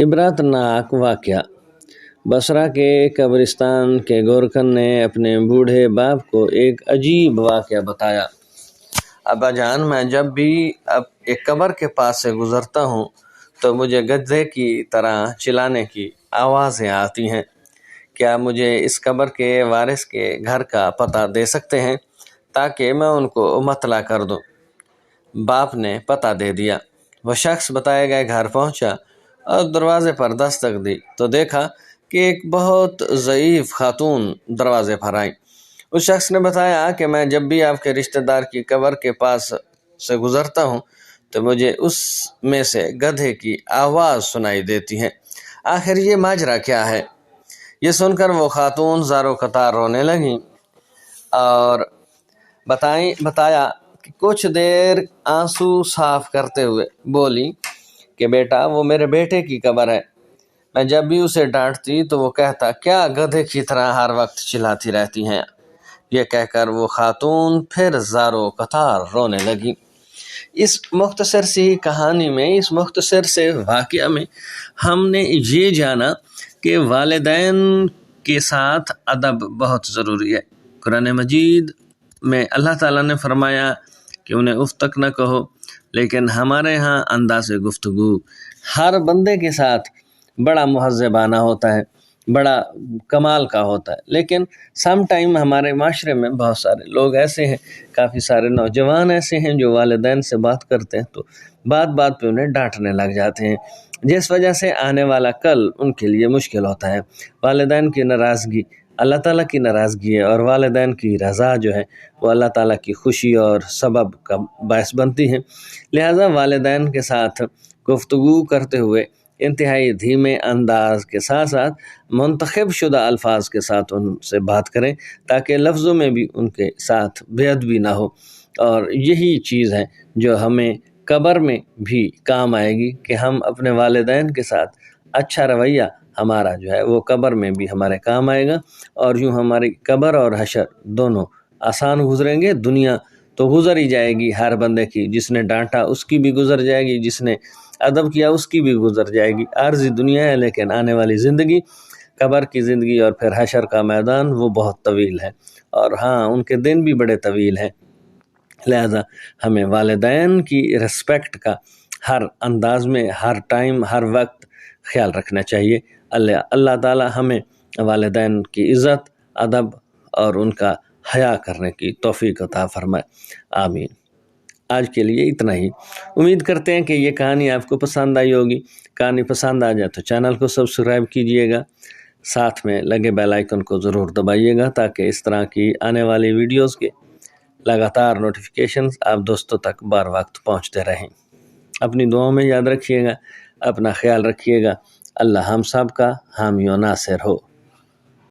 इबरतनाक वाक़या। बसरा के कब्रिस्तान के गोरखन ने अपने बूढ़े बाप को एक अजीब वाक़या बताया। अब्बा जान, मैं जब भी अब एक कब्र के पास से गुज़रता हूँ तो मुझे गधे की तरह चिल्लाने की आवाज़ें आती हैं। क्या मुझे इस कब्र के वारिस के घर का पता दे सकते हैं ताकि मैं उनको मतला कर दूँ? बाप ने पता दे दिया। वह शख्स बताए गए घर पहुंचा और दरवाजे पर दस्तक दी तो देखा कि एक बहुत ज़ईफ़ खातून दरवाजे पर आई। उस शख्स ने बताया कि मैं जब भी आपके रिश्तेदार की कब्र के पास से गुज़रता हूँ तो मुझे उस में से गधे की आवाज़ सुनाई देती है। आखिर ये माजरा क्या है? ये सुनकर वो खातून ज़ारो कतार रोने लगी और बताया कि कुछ देर आंसू साफ करते हुए बोली कि बेटा, वो मेरे बेटे की कब्र है। मैं जब भी उसे डांटती तो वो कहता, क्या गधे की तरह हर वक्त चिल्लाती रहती हैं। ये कहकर वो खातून फिर ज़ारो कतार रोने लगी। इस मुख्तसर सी कहानी में, इस मुख्तसर से वाक़या में हमने ये जाना कि वालिदैन के साथ अदब बहुत ज़रूरी है। कुरान मजीद में अल्लाह ताला ने फरमाया कि उन्हें उफ़ तक न कहो, लेकिन हमारे यहाँ अंदाज़ गुफ्तगू हर बंदे के साथ बड़ा मुहज़्ज़बाना होता है, बड़ा कमाल का होता है। लेकिन सम टाइम हमारे माशरे में बहुत सारे लोग ऐसे हैं, काफ़ी सारे नौजवान ऐसे हैं जो वालिदैन से बात करते हैं तो बात बात पे उन्हें डांटने लग जाते हैं, जिस वजह से आने वाला कल उनके लिए मुश्किल होता है। वालिदैन की नाराज़गी अल्लाह ताला की नाराज़गी है और वालिदैन की रज़ा जो है वो अल्लाह ताला की खुशी और सबब का बायस बनती है। लिहाजा वालिदैन के साथ गुफ्तगू करते हुए इंतहाई धीमे अंदाज के साथ साथ मुंतखब शुदा अल्फाज के साथ उनसे बात करें ताकि लफ्ज़ों में भी उनके साथ बेअदबी ना हो। और यही चीज़ है जो हमें कब्र में भी काम आएगी कि हम अपने वालिदैन के साथ अच्छा रवैया हमारा जो है वो कब्र में भी हमारे काम आएगा और यूँ हमारी कब्र और हशर दोनों आसान गुजरेंगे। दुनिया तो गुजर ही जाएगी हर बंदे की, जिसने डांटा उसकी भी गुजर जाएगी, जिसने अदब किया उसकी भी गुजर जाएगी। आर्जी दुनिया है, लेकिन आने वाली ज़िंदगी, कब्र की ज़िंदगी और फिर हशर का मैदान वो बहुत तवील है और हाँ, उनके दिन भी बड़े तवील हैं। लिहाजा हमें वालिदैन की रिस्पेक्ट का हर अंदाज में, हर टाइम, हर वक्त ख्याल रखना चाहिए। अल्लाह ताला हमें वालिदैन की इज़्ज़त, अदब और उनका हया करने की तौफीक अता फरमाए। आमीन। आज के लिए इतना ही। उम्मीद करते हैं कि ये कहानी आपको पसंद आई होगी। कहानी पसंद आ जाए तो चैनल को सब्सक्राइब कीजिएगा, साथ में लगे बेल आइकन को ज़रूर दबाइएगा ताकि इस तरह की आने वाली वीडियोस के लगातार नोटिफिकेशंस आप दोस्तों तक बार वक्त पहुंचते रहें। अपनी दुआओं में याद रखिएगा, अपना ख्याल रखिएगा। अल्लाह हम सब का हामी व नासिर हो।